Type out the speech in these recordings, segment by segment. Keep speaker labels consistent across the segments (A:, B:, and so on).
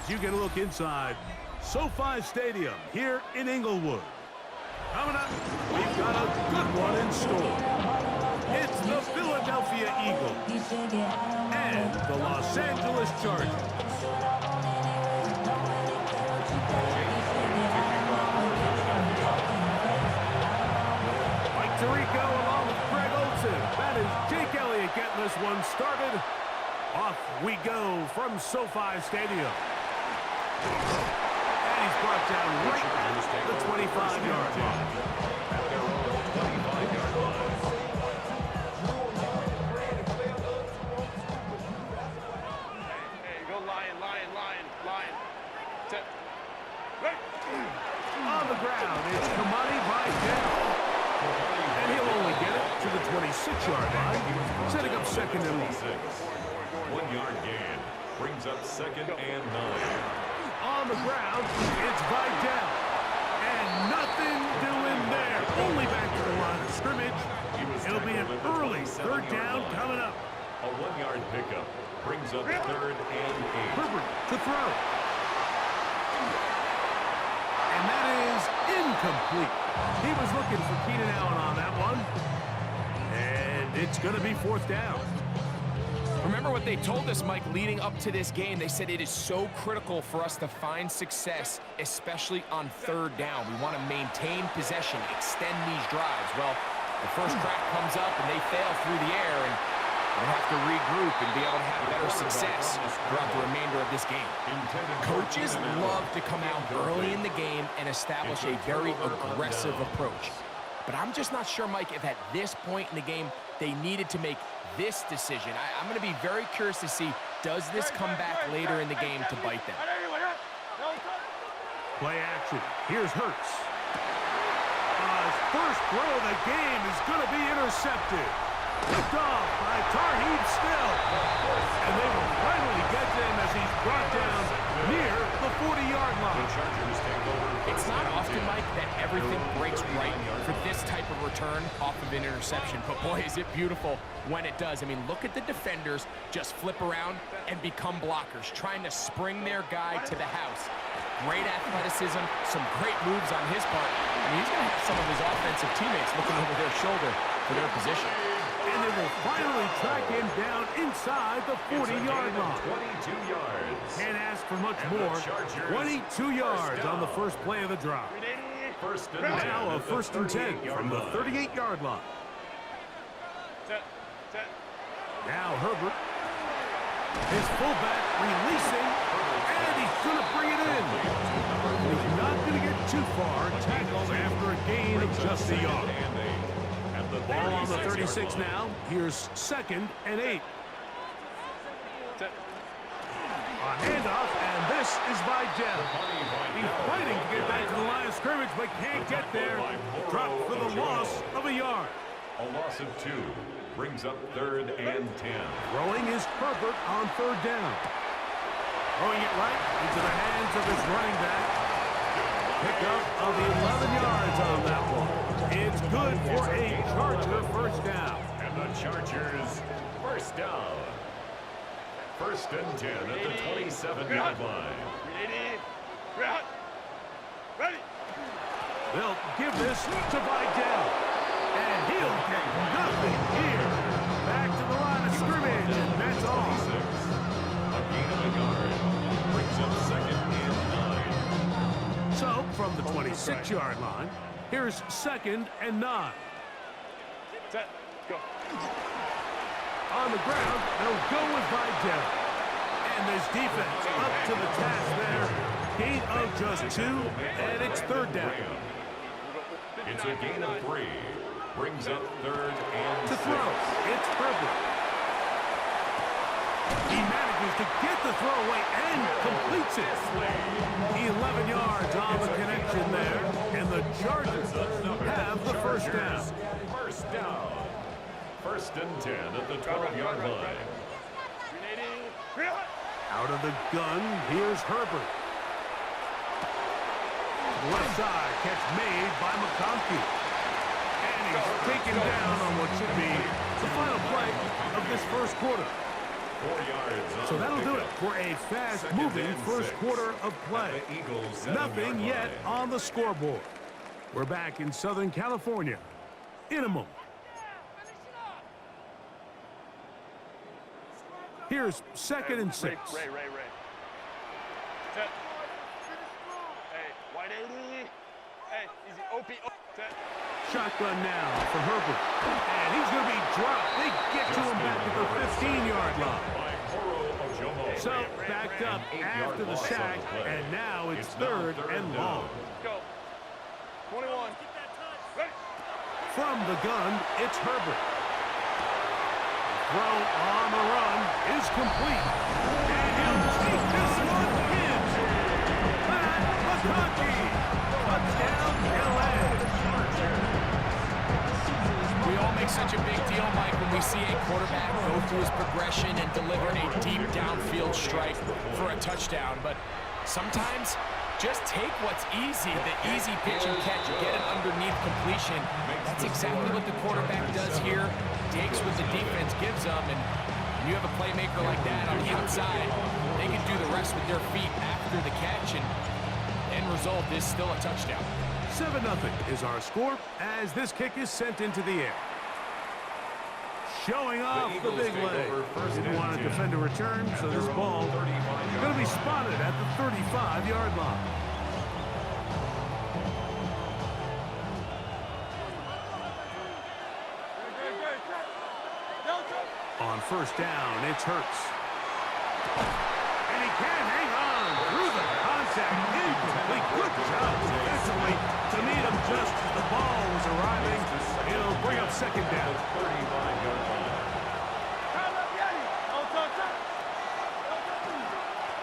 A: as you get a look inside SoFi Stadium here in Inglewood. Coming up, we've got a good one in store. It's the Philadelphia Eagles and the Los Angeles Chargers. Mike Tirico along with Greg Olsen. That is Jake Elliott getting this one started. Off we go from SoFi Stadium. And he's brought down right at the 25-yard line.
B: Hey, go lion.
A: On the ground, it's Kamani Vidal. And he'll only get it to the 26-yard line, setting up second and
C: 1 yard gain brings up 2nd and 9.
A: On the ground, it's Vidal. And nothing doing there. Only back to the line of scrimmage. It'll be an early 3rd down coming up.
C: A 1 yard pickup brings up 3rd and 8.
A: Herbert to throw. And that is incomplete. He was looking for Keenan Allen on that one. And it's going to be 4th down.
D: Remember what they told us, Mike, leading up to this game. They said it is so critical for us to find success, especially on 3rd down. We want to maintain possession, extend these drives. Well, the first crack comes up and they fail through the air, and we'll have to regroup and be able to have better success throughout the remainder of this game. Coaches love to come out early in the game and establish a very aggressive approach. But I'm just not sure, Mike, if at this point in the game they needed to make this decision. I'm going to be very curious to see, does this come back later in the game to bite them?
A: Play action. Here's Hurts. His first throw of the game is going to be intercepted. Picked off by Tarheeb Still. And they will finally get to him as he's brought down near the 40-yard line.
D: It's not often, Mike, that everything breaks right for this type of return off of an interception. But boy, is it beautiful when it does. I mean, look at the defenders just flip around and become blockers, trying to spring their guy to the house. Great athleticism, some great moves on his part. I mean, he's going to have some of his offensive teammates looking over their shoulder for their position.
A: And they will finally track him down inside the 40-yard line.
C: 22 yards.
A: Can't ask for much more. 22 yards on the first play of the drive. Now a 1st and 10 from the 38-yard line. Now Herbert. His fullback releasing, and he's going to bring it in. He's not going to get too far. Tackled after a gain of just a yard. Ball on the 36 now. Here's 2nd and 8. A handoff, and this is Vidal. He's fighting to get back to the line of scrimmage, but can't get there. Dropped for the loss of a yard.
C: A loss of 2 brings up 3rd and 10.
A: Throwing is Herbert on 3rd down. Throwing it right into the hands of his running back. Pickup of 11 yards on that one. It's good for a Charger 1st down.
C: And the Chargers 1st down. 1st and 10 at the 27-yard line.
B: Ready.
A: They'll give this to Vidal. And he'll get nothing here. Back to the line of scrimmage, and that's all.
C: A gain of a yard brings up 2nd and 9.
A: So, from the 26-yard line, here's 2nd and 9.
B: Set. Go.
A: On the ground, they'll go with Vidal. And this defense up to the task there. Gain of just 2, and it's 3rd down.
C: It's a gain of 3. Brings up 3rd and 6.
A: To throw, it's Herbert. He manages to get the throw away and completes it. 11 yards on the connection there, and the Chargers have the 1st down.
C: 1st down. 1st and 10 at the 12-yard line.
A: Out of the gun, here's Herbert. Left side, catch made by McConkey. And he's taken down on what should be the final play of this 1st quarter.
C: 4 yards on
A: So that'll
C: the
A: do it
C: pickup.
A: for a fast-moving first quarter of play.
C: The Eagles
A: Nothing yet on the scoreboard. We're back in Southern California in a moment. Here's 2nd and 6.
B: Ray. Set. Hey, 180. Hey, easy. OP. Set.
A: Shotgun now for Herbert. And he's going to be dropped. They get to him back at the 15-yard line. So backed up after the sack, and now it's 3rd and long.
B: Go. 21. Ready.
A: From the gun, it's Herbert. Throw on the run is complete. And he'll take this one in. Matt McConkey. Touchdown, LA.
D: We all make such a big deal, Mike, when we see a quarterback go through his progression and deliver a deep downfield strike for a touchdown. But sometimes, just take what's easy, the easy pitch and catch, get an underneath completion. That's exactly what the quarterback does here. Takes what the defense gives them, and when you have a playmaker like that on the outside, they can do the rest with their feet after the catch, and end result is still a touchdown.
A: 7-0 is our score as this kick is sent into the air. Showing off the big leg. Didn't want to defend a return, so this ball going to be spotted at the 35-yard line. On 1st down, it's Hurts. And he can't hang on through the contact. Incomplete. Good job defensively to meet him just as the ball was arriving. It'll bring up 2nd down.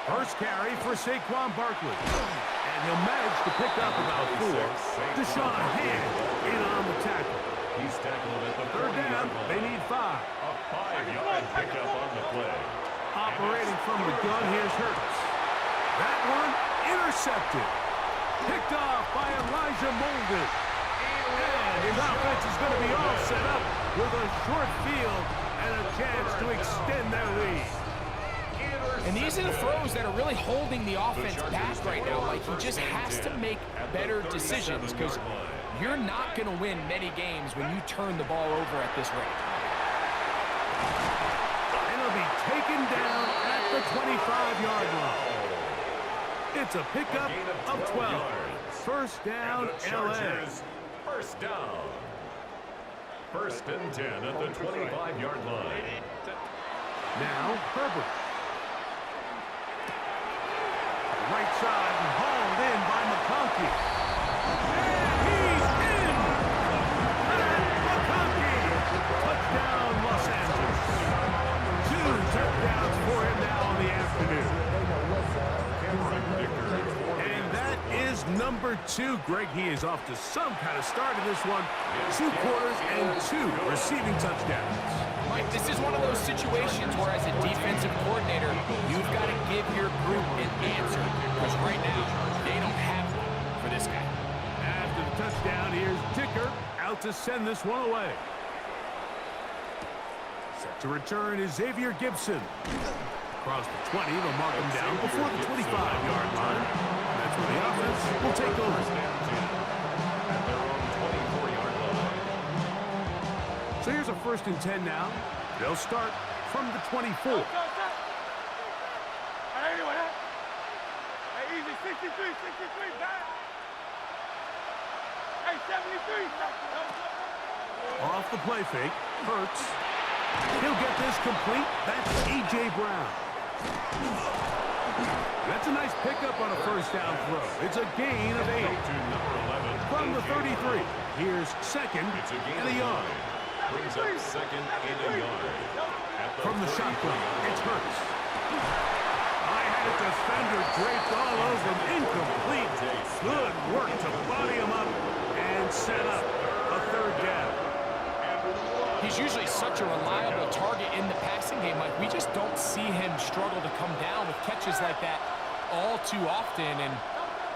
A: First carry for Saquon Barkley. And he'll manage to pick up about 4. Deshaun Hand in on the tackle.
C: He's tackled at the
A: 3rd down, they need 5.
C: A 5-yard pickup on the play.
A: Operating from the gun, here's Hurts. That one intercepted. Picked off by Elijah Molden. And his offense is going to be all set up with a short field and a chance to extend their lead.
D: And these are the throws that are really holding the offense back right now. Like, he just has to make better decisions because you're not going to win many games when you turn the ball over at this rate.
A: And it'll be taken down at the 25-yard line. It's a pickup of 12. 1st down, LA.
C: 1st down. 1st and 10 at the 25-yard line.
A: Now, Herbert. Right side and hauled in by McConkey. And he's in! Matt McConkey! Touchdown, Los Angeles. 2 touchdowns for him now in the afternoon. And that is number 2. Greg, he is off to some kind of start in this one. 2 quarters and 2 receiving touchdowns.
D: Mike, this is one of those situations where as a defensive coordinator, you've got to give your group an answer. Because right now, they don't have one for this guy.
A: After the touchdown, here's Dicker out to send this one away. Set to return is Xavier Gibson. Across the 20, they'll mark him down before the 25-yard line. That's where the offense will take over.
C: At their own 24-yard line.
A: So here's a 1st and 10 now. They'll start from the 24.
B: Hey, easy. 63, back. Hey, 73.
A: Off the play fake, Hurts. He'll get this complete. That's A.J. Brown. That's a nice pickup on a 1st down throw. It's a gain of 8. From the 33, here's 2nd and a yard.
C: Brings up 2nd and a yard.
A: From the shotgun, it's Hurts. I had a defender draped all over him. Incomplete. Good work to body him up and set up a 3rd down.
D: He's usually such a reliable target in the passing game. Like, we just don't see him struggle to come down with catches like that all too often. And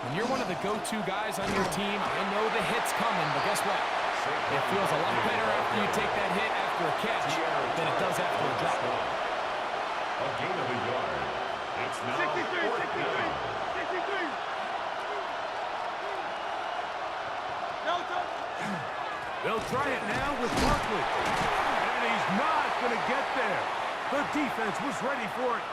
D: when you're one of the go-to guys on your team, I know the hit's coming, but guess what? It feels a lot better after you take that hit after a catch than it does after a drop.
C: A gain of a yard. It's now
B: 63,
C: 4th
B: 63,
C: down.
B: 63. No touch.
A: They'll try it now with Barkley. And he's not going to get there. The defense was ready for it.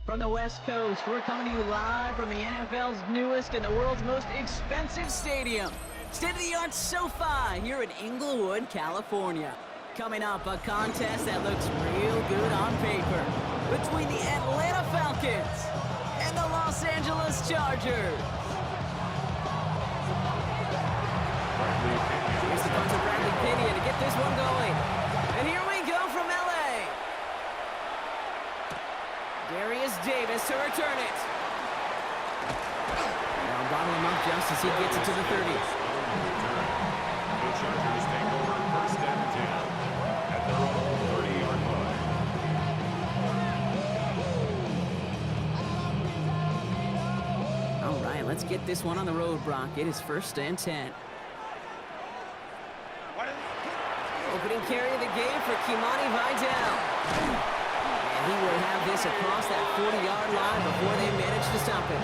E: From the West Coast, we're coming to you live from the NFL's newest and the world's most expensive stadium, state-of-the-art SoFi here in Inglewood, California. Coming up, a contest that looks real good on paper between the Atlanta Falcons and the Los Angeles Chargers. Here's the punter Bradley Pinion to get this one going. And here we go from LA. Darius Davis to return it. Now bottle him up just as he gets it to the 30.
C: The Chargers take over 1st and 10 at their own 30-yard line.
E: All right, let's get this one on the road, Brock. It is 1st and 10. Opening carry of the game for Kimani Vidal. And he will have this across that 40-yard line before they manage to stop him.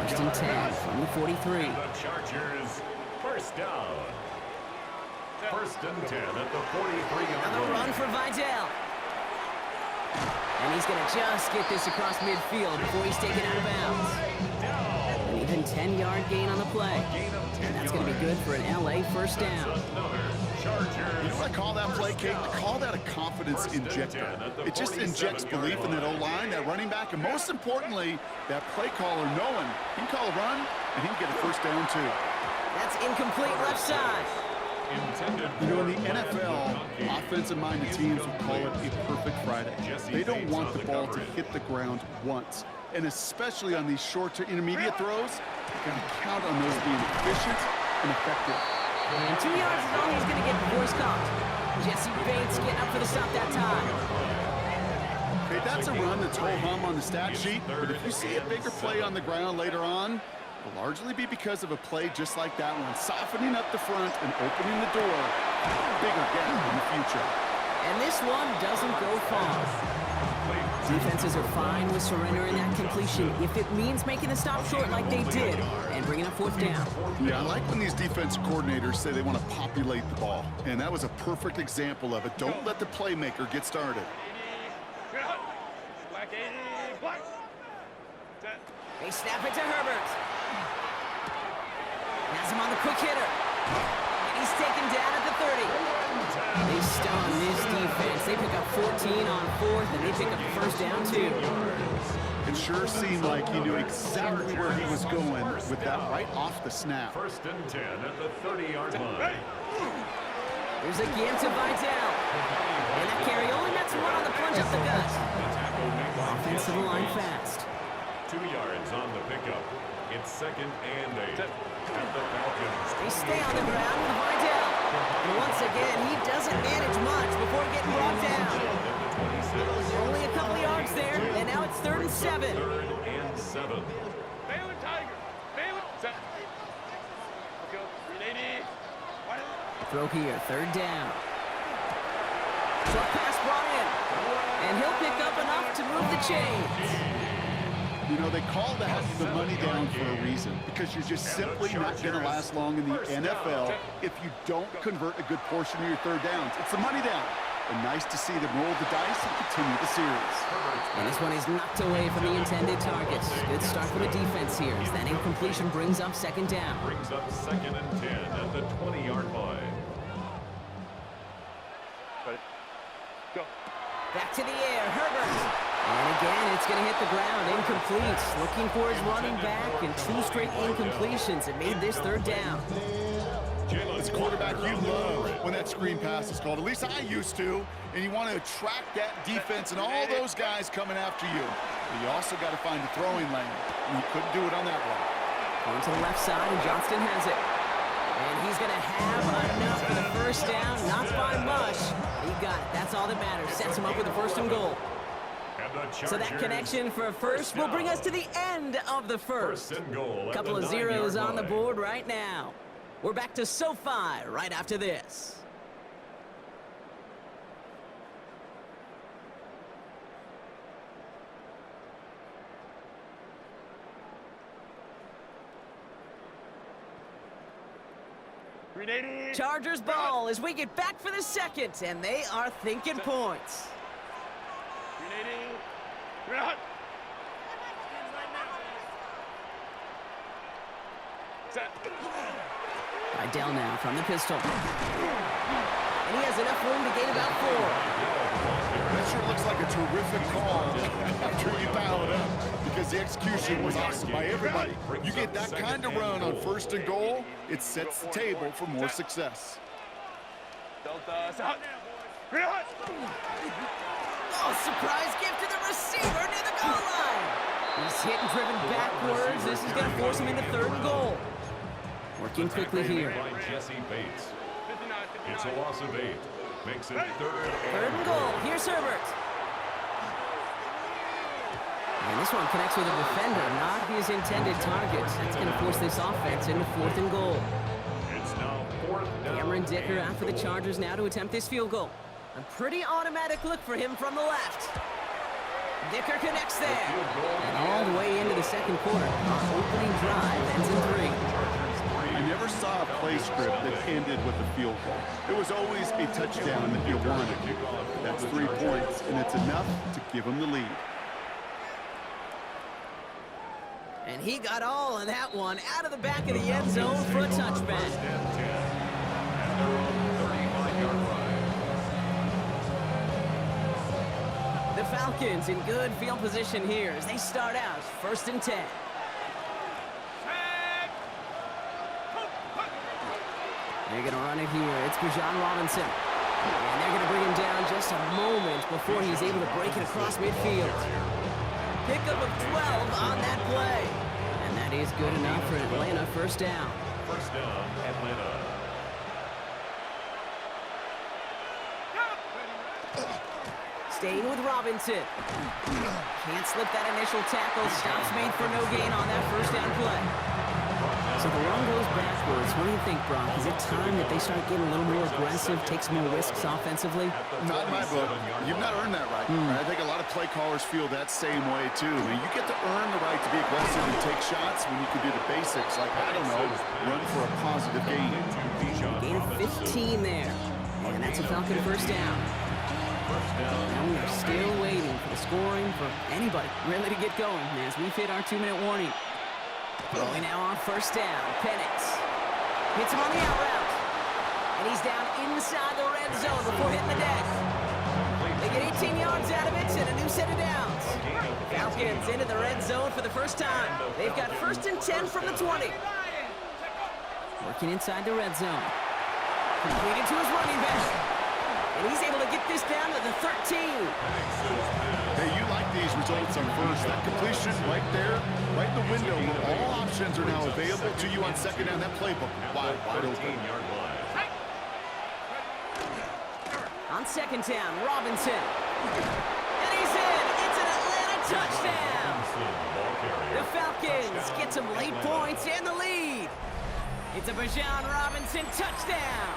E: 1st and 10 from the 43.
C: The Chargers, 1st down. 1st and 10 at the 43-yard
E: Another
C: line.
E: run for Vidal. And he's going to just get this across midfield before he's taken out of bounds. An even 10-yard gain on the play. And that's going to be good for an LA 1st down.
F: You know what I call that play, Kate? I call that a confidence injector. It just injects belief in that O-line, that running back, and most importantly, that play caller knowing he can call a run and he can get a 1st down too.
E: That's incomplete left side.
F: You know, in the NFL, offensive-minded teams would call it a perfect Friday. They don't want the ball to hit the ground once. And especially on these short to intermediate throws, you got to count on those being efficient and effective.
E: And 2 yards is all he's going to get before he's caught. Jesse Bates getting up for the stop that time.
F: Okay, that's a run that's ho-hum on the stat sheet, but if you see a bigger play on the ground later on, it'll largely be because of a play just like that one, softening up the front and opening the door for a bigger gap in the future.
E: And this one doesn't go far. Defenses are fine with surrendering that completion if it means making the stop short like they did and bringing up 4th down.
F: Yeah, I like when these defensive coordinators say they want to populate the ball, and that was a perfect example of it. Don't let the playmaker get started.
B: Black 80, black.
E: They snap it to Herbert. Has him on the quick hitter. And he's taken down at the 30. They stun this defense. They pick up 14 on 4th, and they pick up a 1st down too.
F: It sure seemed like he knew exactly where he was going with that right off the snap.
C: 1st and 10 at the 30-yard line.
E: There's a give to Vidal. And that carry only nets one on the plunge up the gut. Offensive line fast.
C: 2 yards on the pickup. It's 2nd and 8 at the Falcons.
E: They stay on the ground with Vidal. And once again, he doesn't manage much before getting brought down. Only a couple yards there, and now it's 3rd and 7.
C: 3rd and 7.
B: Baylor Tiger. Baylor. Set. Let's go. 380.
E: Throw here, 3rd down. Short pass brought in. And he'll pick up enough to move the chains.
F: You know, they call that the money down for a reason, because you're just simply not going to last long in the NFL if you don't convert a good portion of your 3rd downs. It's the money down. And nice to see them roll the dice and continue the series.
E: And this one is knocked away from the intended targets. Good start for the defense here as that incompletion brings up second down.
C: Brings up 2nd and 10 at the 20-yard line.
B: Ready? Go.
E: Back to the air, Herbert. And again, it's going to hit the ground, incomplete. Looking for his running back, and 2 straight incompletions. It made this third down.
F: As a quarterback, you love when that screen pass is called. At least I used to. And you want to attract that defense and all those guys coming after you. But you also got to find the throwing lane. And you couldn't do it on that one.
E: Going to the left side, and Johnston has it. And he's going to have enough for the first down. Not by much. He got it. That's all that matters. Sets him up with a 1st and goal. So that connection for a first will bring us to the end of the first. A couple of zeros on the board right now. We're back to SoFi right after this. Chargers ball as we get back for the second, and they are thinking points.
B: Set.
E: Idell now from the pistol. And he has enough room to gain about 4.
F: That sure looks like a terrific call after you dial it up, because the execution was awesome by everybody. You get that kind of run on 1st and goal, it sets the table for more success.
B: Delta. Set. Real hot.
E: Oh, surprise gift to the receiver near the goal line. He's hit and driven backwards. This is going to force him into 3rd and goal. Working quickly here.
C: By Jesse Bates. It's a loss of 8. Makes it
E: 3rd and goal. Here's Herbert. And this one connects with a defender, not his intended target. That's going to force this offense into 4th and goal.
C: It's now 4th down.
E: Cameron Dicker out for the Chargers now to attempt this field goal. A pretty automatic look for him from the left. Dicker connects there. And all the way into the 2nd quarter. Our opening drive ends in 3.
F: I never saw a play script that ended with a field goal. It was always a touchdown that you wanted. That's 3 points, and it's enough to give them the lead.
E: And he got all of that one out of the back of the end zone for a touchback. The Falcons in good field position here as they start out 1st and 10. They're going to run it here. It's Bijan Robinson. And they're going to bring him down just a moment before he's able to break it across midfield. Pickup of 12 on that play. And that is good enough for Atlanta 1st down.
C: 1st down, Atlanta.
E: Staying with Robinson. Can't slip that initial tackle. Stops made for no gain on that 1st down play. So the run goes backwards. What do you think, Brock? Is it time that they start getting a little more aggressive, take some more risks offensively?
F: Not in my book. You've not earned that right. I think a lot of play callers feel that same way, too. I mean, you get to earn the right to be aggressive and take shots when you can do the basics, like, I don't know, run for a positive gain.
E: Gain of 15 there. And that's a Falcon 1st down. And we are still waiting for the scoring for anybody really to get going as we've hit our 2-minute warning. Throwing now on 1st down. Penix hits him on the out route. And he's down inside the red zone before hitting the deck. They get 18 yards out of it and a new set of downs. Falcons into the red zone for the first time. They've got 1st and 10 from the 20. Working inside the red zone. Completed to his running back. And he's able to get this down to the 13.
F: Hey, you like these results on 1st. That completion right there, right in the window where all options are now available to you on 2nd down. That playbook wide open.
E: On 2nd down, Robinson. And he's in. It's an Atlanta touchdown. The Falcons get some late points and the lead. It's a Bijan Robinson touchdown.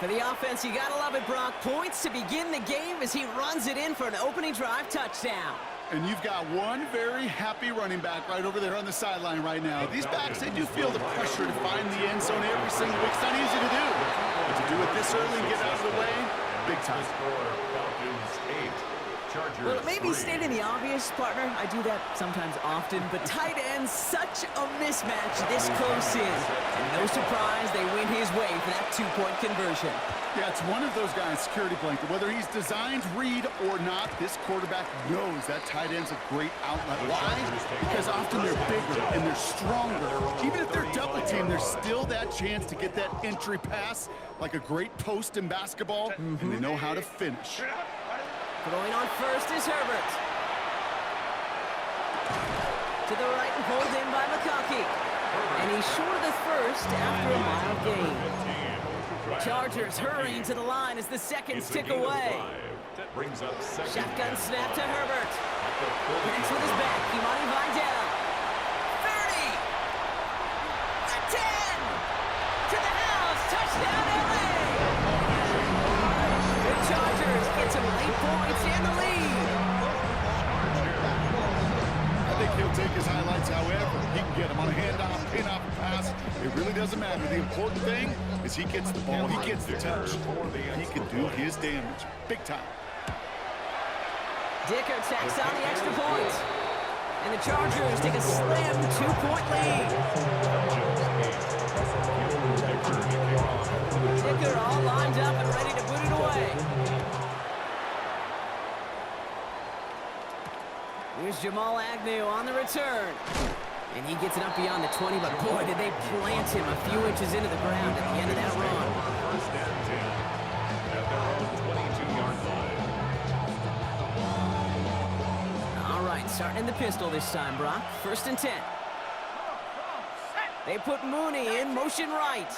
E: For the offense, you gotta love it, Brock. Points to begin the game as he runs it in for an opening drive touchdown.
F: And you've got one very happy running back right over there on the sideline right now. These backs, they do feel the pressure to find the end zone every single week. It's not easy to do. But to do it this early and get out of the way, big time.
C: Falcons 8, Chargers
E: Well, it may be
C: 3.
E: stating the obvious, partner. I do that sometimes often, but tight end's such a mismatch this close in. And no surprise, they win his way for that two-point conversion.
F: Yeah, it's one of those guys, security blanket. Whether he's designed read or not, this quarterback knows that tight end's a great outlet. Why? Because often they're bigger and they're stronger. Even if they're double teamed, there's still that chance to get that entry pass like a great post in basketball, and they know how to finish.
E: Throwing on first is Herbert. To the right and pulled in by McConkey. And he's short of the first after a mild gain. Chargers hurrying to the line as the seconds tick away.
C: Brings up second.
E: Shotgun snap to Herbert. Connects with his back. Kimani Vidal. 30. 10. To the house. Touchdown, LA. The Chargers get some late points in the lead.
F: I think he'll take his highlights however he can get them on a handoff, pin-off, pass. It really doesn't matter. The important thing is he gets the ball, he gets the touch. He can do his damage. Big time.
E: Dicker tacks on the extra point. And the Chargers take a slim 2-point lead. Dicker all lined up and ready to boot it away. Here's Jamal Agnew on the return. And he gets it up beyond the 20, but boy, did they plant him a few inches into the ground at the end of that run.
C: First and 10 at their own 22-yard line.
E: All right, starting in the pistol this time, Brock. First and 10. They put Mooney in motion right.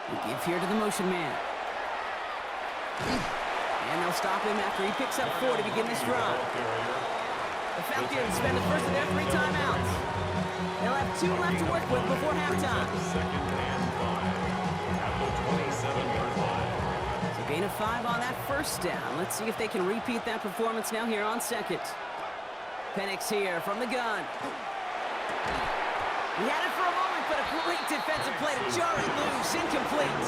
E: We give here to the motion man. And they'll stop him after he picks up 4 to begin this drive. The Falcons spend the first of their 3 timeouts. They'll have 2 left to work with before halftime.
C: Second and 5 at the 27-yard line.
E: So gain of 5 on that first down. Let's see if they can repeat that performance now here on second. Penix here from the gun. He had it for a moment, but a great defensive play to jar it loose. Incomplete.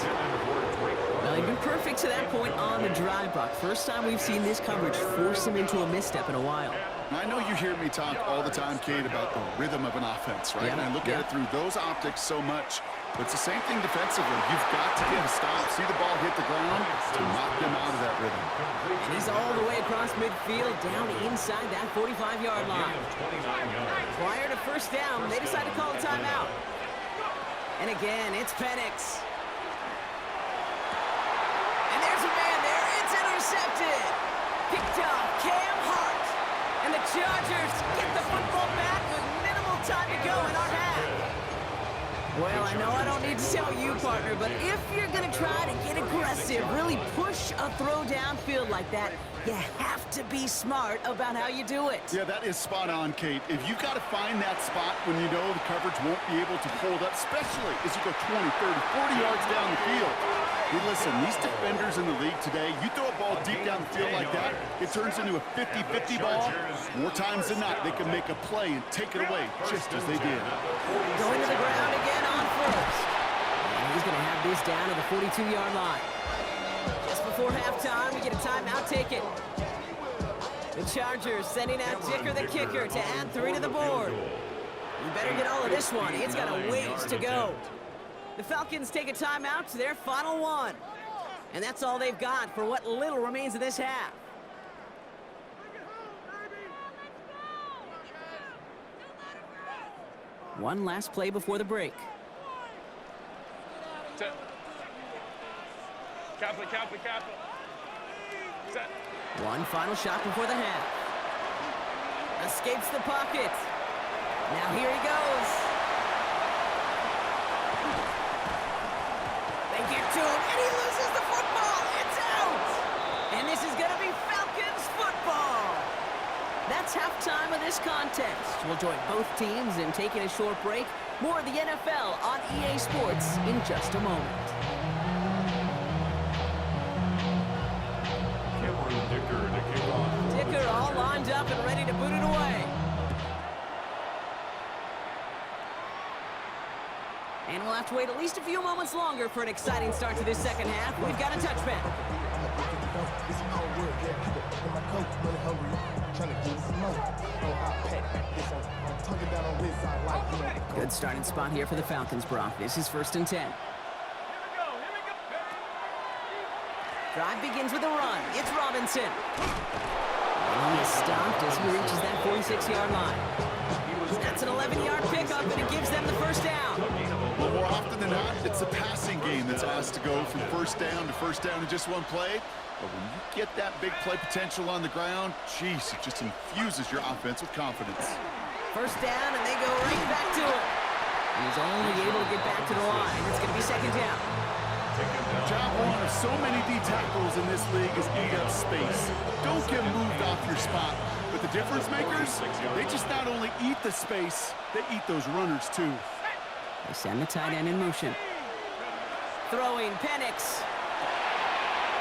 E: Well, he'd been perfect to that point on the drive, Buck. First time we've seen this coverage force him into a misstep in a while.
F: I know you hear me talk all the time, Kate, about the rhythm of an offense, right?
E: Yeah.
F: And I look at it through those optics so much. But it's the same thing defensively. You've got to get a stop, see the ball hit the ground to knock them out of that rhythm.
E: And he's all the way across midfield, down inside that 45-yard line. Prior to first down, they decide to call a timeout. And again, it's Penix. And there's a man there. It's intercepted. Picked off Cam Hart. And the Chargers get the football back with minimal time to go in our half. Well, I know I don't need to tell you, partner, but if you're going to try to get aggressive, really push a throw downfield like that, you have to be smart about how you do it.
F: Yeah, that is spot on, Kate. If you've got to find that spot when you know the coverage won't be able to hold up, especially as you go 20, 30, 40 yards down the field. Hey, listen, these defenders in the league today, you throw a ball deep down the field like that, it turns into a 50-50 ball. More times than not, they can make a play and take it away, just as they did.
E: Going to the ground again on first. And he's going to have this down to the 42-yard line. Just before halftime, we get a timeout taken. The Chargers sending out Dicker the kicker to add 3 to the board. You better get all of this one. It's got a ways to go. The Falcons take a timeout to their final one. And that's all they've got for what little remains of this half. One last play before the break.
B: Set. Cap. Set.
E: One final shot before the half. Escapes the pocket. Now here he goes. They get to him, and he loses the football. It's out. And this is going to be Falcons football. That's halftime of this contest. We'll join both teams in taking a short break. More of the NFL on EA Sports in just a moment. Dicker all lined up and ready to boot it away. And we'll have to wait at least a few moments longer for an exciting start to this second half. We've got a touchback. Good starting spot here for the Falcons, Brock. This is 1st and 10. Drive begins with a run. It's Robinson. And he is stopped as he reaches that 46-yard line. That's an 11-yard pickup, and it gives them the first down.
F: Well, more often than not, it's the passing game that's asked to go from first down in just one play. But when you get that big play potential on the ground, geez, it just infuses your offense with confidence.
E: First down, and they go right back to it. He's only able to get back to the line. It's going to be second down.
F: Job one of so many D tackles in this league is eat up space. Don't get moved off your spot. But the difference makers, they just not only eat the space, they eat those runners too.
E: They send the tight end in motion. Throwing, Penix.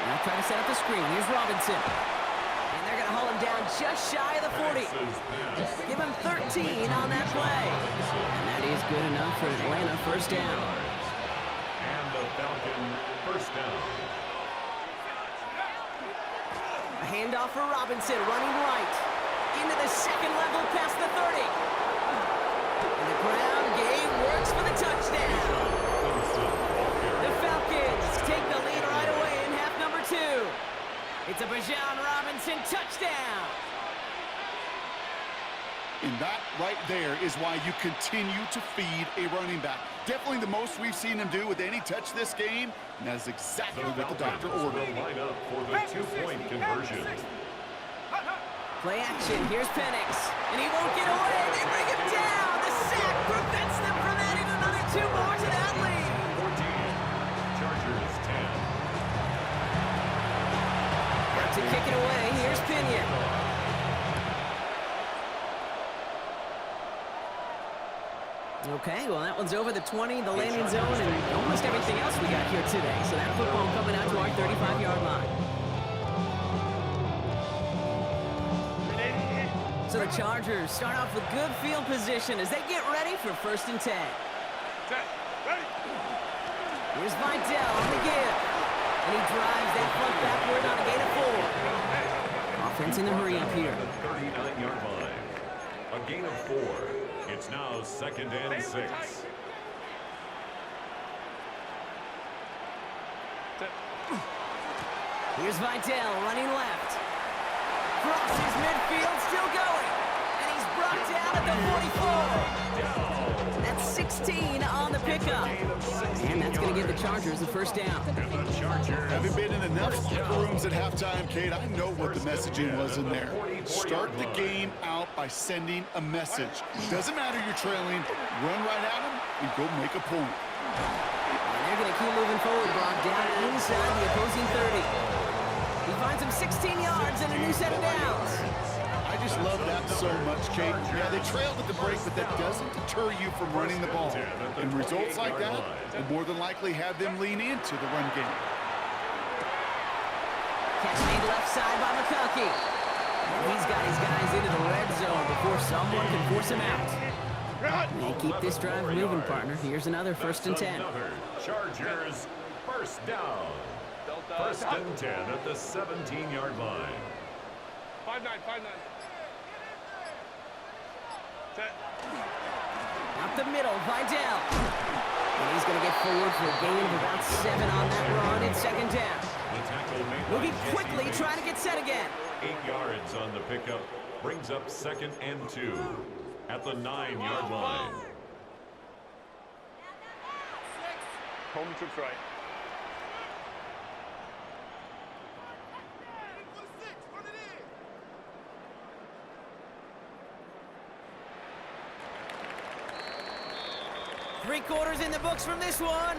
E: Now try to set up the screen. Here's Robinson. And they're going to haul him down just shy of the 40. Give him 13 on that play. And that is good enough for Atlanta. First down.
C: And the Falcon first down.
E: A handoff for Robinson, running right. Into the second level past the 30. And the ground game works for the touchdown. The Falcons take the lead right away in half number 2. It's a Bijan Robinson touchdown.
F: And that right there is why you continue to feed a running back. Definitely the most we've seen him do with any touch this game, and that is exactly what the doctor ordered.
C: Line up for the 2-point conversion.
E: Play action, here's Penix, and he won't get away, they bring him down! The sack prevents them from adding another 2 more to that lead!
C: 14, Chargers 10.
E: To kick it away, here's Pinion. Okay, well that one's over the 20, the landing zone, and almost everything else we got here today. So that football coming out to our 35-yard line. So the Chargers start off with good field position as they get ready for 1st and 10. Here's Vidal on the give. And he drives that front backward on a gain of 4. Offense in the hurry up here.
C: The 39-yard line. A gain of 4. It's now 2nd and 6.
E: Here's Vidal running left. Crosses midfield, still going. And he's brought down at the 44. That's 16 on the pickup. And that's going to give the Chargers the first down.
F: Having been in enough locker rooms at halftime, Kate, I know what the messaging was in there. Start the game out by sending a message. Doesn't matter you're trailing, run right at them and go make a point.
E: And they're going to keep moving forward, Brock, down inside the opposing 30. He finds him 16 yards and a new set of downs.
F: I just love that so much, Kate. Yeah, they trailed at the break, but that doesn't deter you from running the ball. And results like that will more than likely have them lean into the run game.
E: Catch made left side by McConkey. And he's got his guys into the red zone before someone can force him out. They keep this drive moving, partner. Here's another 1st and 10.
C: Chargers first down. 1st and 10 at the 17-yard line.
B: 5-9.
E: Up the middle, Vidal. And he's going to get forward for a gain of about 7 on that run. It's 2nd down. Moving quickly, trying to get set again.
C: 8 yards on the pickup. Brings up 2nd and 2 at the 9-yard line.
B: Home troops right.
E: Three quarters in the books from this one.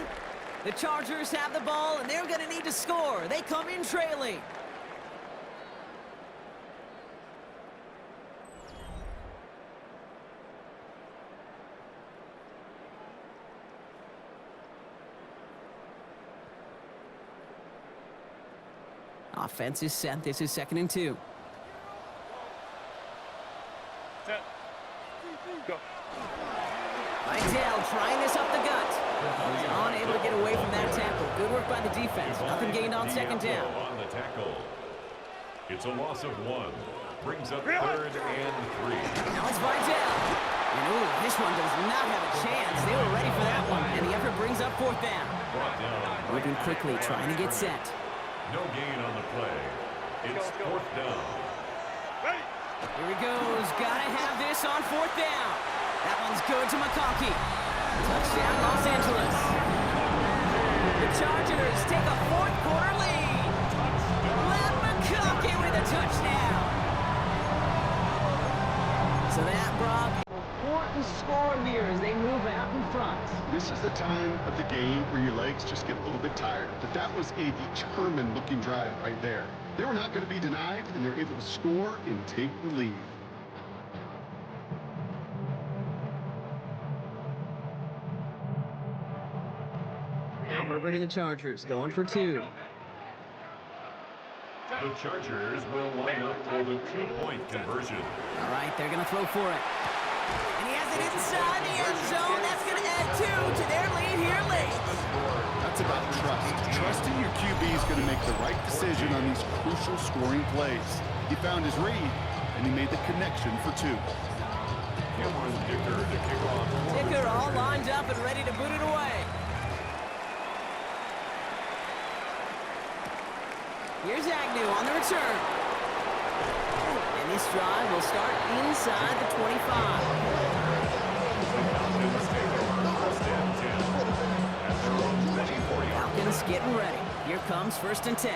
E: The Chargers have the ball, and they're going to need to score. They come in trailing. Offense is set. This is 2nd and 2.
B: Set. Go.
E: Vidal trying this up the gut. He's unable to get away from that tackle. Good work by the defense. Nothing gained on second down.
C: On the tackle. It's a loss of 1. Brings up 3rd and 3.
E: Now it's Vidal. And ooh, this one does not have a chance. They were ready for that one. And the effort brings up 4th down.
C: Brought down.
E: Moving quickly, trying to get set.
C: No gain on the play. It's 4th down.
E: Here he goes. Gotta have this on 4th down. That one's good to McConkey. Touchdown, Los Angeles. The Chargers take a 4th quarter lead. Let McConkey with a touchdown. So that brought an important score here as they move out in front.
F: This is the time of the game where your legs just get a little bit tired. But that was a determined-looking drive right there. They were not going to be denied, and they're able to score and take the lead.
E: Now Herbert to the Chargers, going for 2.
C: The Chargers will line up for the 2-point conversion.
E: All right, they're going to throw for it. And he has it inside the end zone. That's going to add 2 to their lead here late.
F: That's about trust. Trusting your QB is going to make the right decision on these crucial scoring plays. He found his read, and he made the connection for 2.
C: Cameron Dicker to kick off.
E: Dicker all lined up and ready to boot it away. Here's Agnew on the return. And this drive will start inside the 25. Falcons getting ready. Here comes 1st and 10.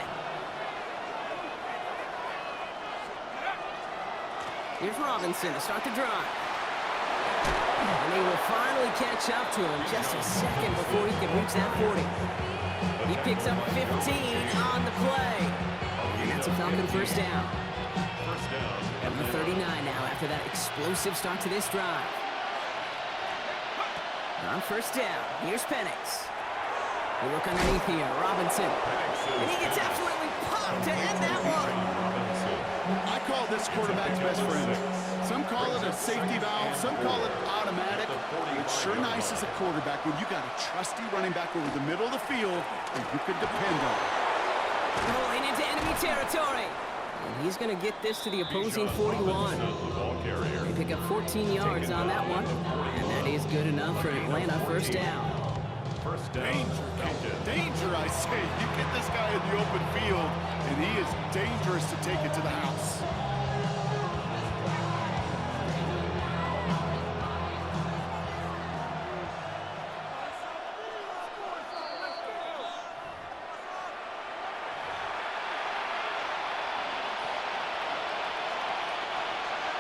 E: Here's Robinson to start the drive. And they will finally catch up to him just a second before he can reach that 40. He picks up 15 on the play. And that's a Falcon 1st down. And the 39 now after that explosive start to this drive. On 1st down, here's Penix. We look underneath here, Robinson. And he gets absolutely popped to end that one.
F: I call this quarterback's best friend. Some call it a safety valve, some call it automatic. It's sure nice as a quarterback when you got a trusty running back over the middle of the field that you can depend on.
E: Rolling into enemy territory. And he's going to get this to the opposing 41. They pick up 14 yards on that one. And that is good enough for Atlanta 1st down.
F: Danger, I say. You get this guy in the open field, and he is dangerous to take it to the house.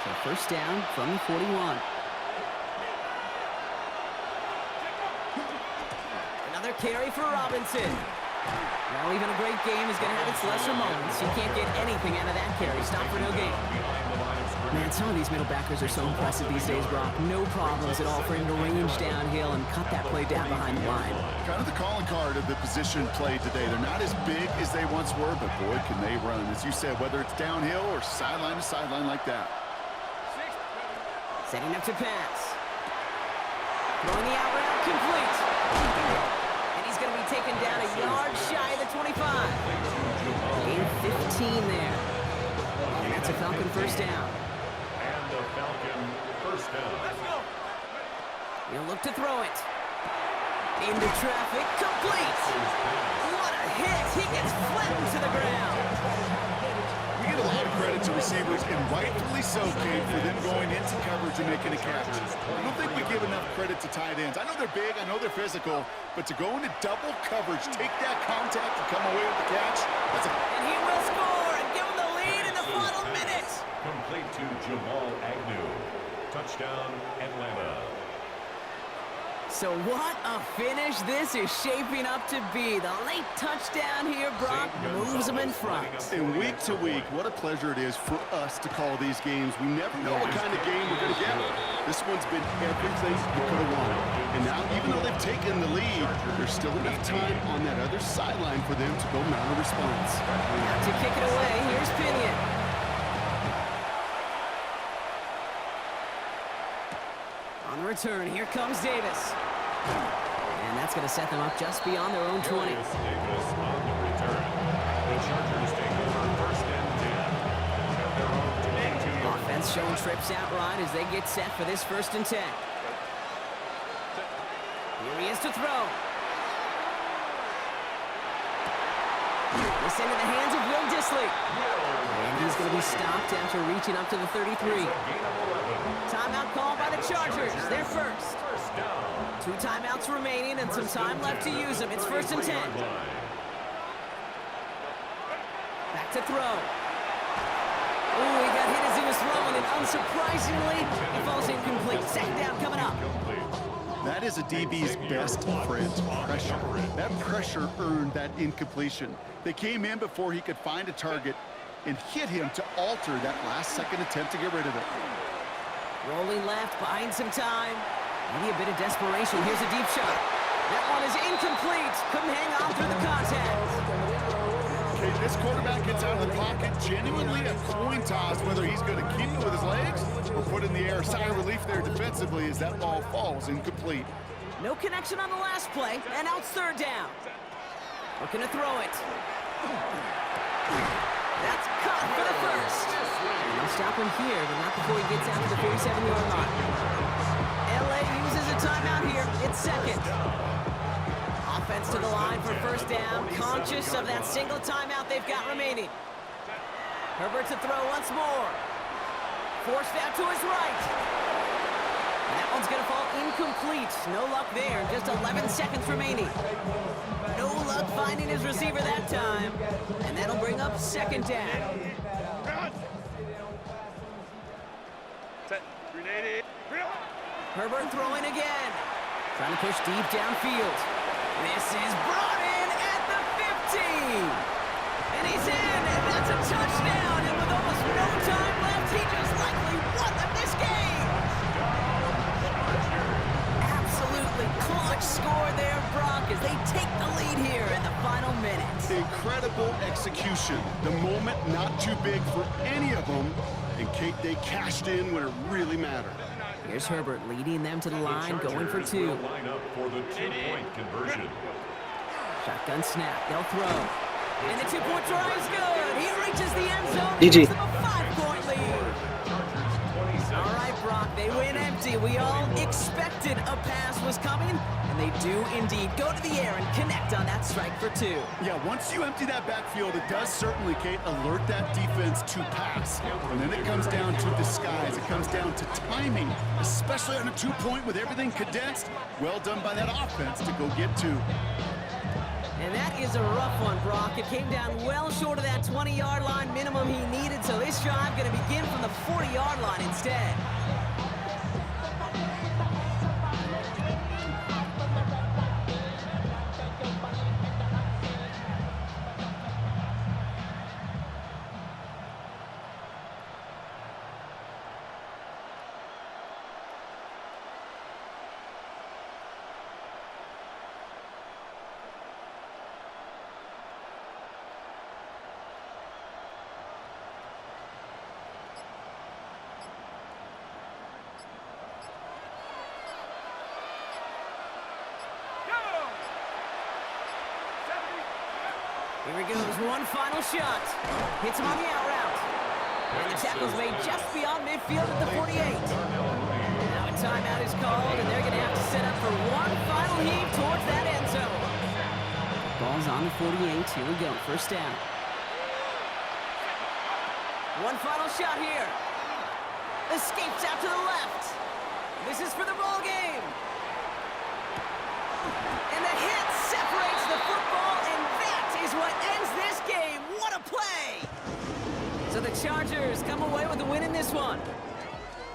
E: So 1st down from the 41. Another carry for Robinson. Well, even a great game is going to have its lesser moments. You can't get anything out of that carry. Stop for no gain. Man, some of these middle backers are so impressive these days, Brock. No problems at all for him to range downhill and cut that play down behind the line.
F: Kind of the calling card of the position play today. They're not as big as they once were, but boy, can they run. As you said, whether it's downhill or sideline to sideline like that.
E: Setting up to pass. Throwing the out route complete. And he's going to be taken down a yard shy of the 25. Gain 15 there. And that's a Falcon 1st down.
C: And a Falcon 1st down.
E: He'll look to throw it. Into traffic, complete. What a hit. He gets flattened to the ground.
F: We give a lot of credit to receivers, and rightfully so, Kate, for them going into coverage and making a catch. I don't think we give enough credit to tight ends. I know they're big, I know they're physical, but to go into double coverage, take that contact and come away with the catch, that's a...
E: And he will score and give him the lead in the final minute.
C: Complete to Jamal Agnew. Touchdown, Atlanta.
E: So what a finish this is shaping up to be. The late touchdown here, Brock, moves them in front.
F: And week to week, what a pleasure it is for us to call these games. We never know what kind of game we're going to get. This one's been everything you could have wanted. And now, even though they've taken the lead, there's still enough time on that other sideline for them to go mount a response.
E: Now to kick it away, here's Pinion. On the return, here comes Davis. And that's going to set them up just beyond their own 20.
C: Davis on the return. The Chargers take over first and 10 at their own 22-yard line.
E: Offense showing trips out right as they get set for this 1st and 10. Here he is to throw. This into the hands of Will Dissly. And he's going to be stopped after reaching up to the 33. Timeout called by the Chargers. They're first. 2 timeouts remaining and some time left to use them. It's 1st and 10. Back to throw. Oh, he got hit as he was throwing, and unsurprisingly, he falls incomplete. Second down coming up.
F: That is a DB's best friend, pressure. That pressure earned that incompletion. They came in before he could find a target and hit him to alter that last-second attempt to get rid of it.
E: Rolling left, buying some time. Maybe a bit of desperation. Here's a deep shot. That one is incomplete. Couldn't hang on through the contact.
F: Okay, this quarterback gets out of the pocket, genuinely a coin toss whether he's going to keep it with his legs or put in the air. Sigh of relief there defensively as that ball falls incomplete.
E: No connection on the last play, and now it's 3rd down. Looking to throw it. That's caught for the first. They'll stop him here, but not before he gets out to the 47-yard line. LA uses a timeout here. It's 2nd. Offense to the line for 1st down, conscious of that single timeout they've got remaining. Herbert to throw once more. Forced out to his right. And that one's going to fall incomplete. No luck there. Just 11 seconds remaining. No luck finding his receiver that time. And that'll bring up 2nd down.
B: Set. Grenade.
E: Herbert throwing again. Trying to push deep downfield. This is brought in at the 15. And he's in, and that's a touchdown. And with almost no time left, he just likely won them this game. Absolutely clutch score there, Brock, as they take the lead here in the final minutes.
F: Incredible execution. The moment not too big for any of them, and Kate, they cashed in when it really mattered.
E: Here's Herbert leading them to the line, going for 2.
C: Line up for the 2-point conversion.
E: Shotgun snap, they'll throw. And the 2-point try is good. He reaches the end zone.
G: GG.
E: Gives them a 5-point lead. All right, Brock, they win empty. We all expected a pass was coming, and they do indeed go to the air and connect on that strike for 2.
F: Yeah, once you empty that backfield, it does certainly, Kate, alert that defense to pass. And then it comes down to disguise. It comes down to timing, especially on a 2-point with everything condensed. Well done by that offense to go get 2.
E: And that is a rough one, Brock. It came down well short of that 20-yard line minimum he needed, so this drive going to begin from the 40-yard line instead. Here he goes, one final shot. Hits him on the out route. And the tackle's made just beyond midfield at the 48. Now a timeout is called, and they're going to have to set up for one final heave towards that end zone. Ball's on the 48. Here we go, 1st down. One final shot here. Escapes out to the left. This is for the ball game. And the hit separates the football, and that is what ends this game. What a play! So the Chargers come away with the win in this one.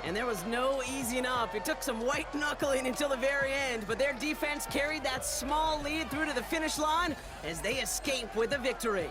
E: And there was no easing up. It took some white knuckling until the very end, but their defense carried that small lead through to the finish line as they escape with a victory.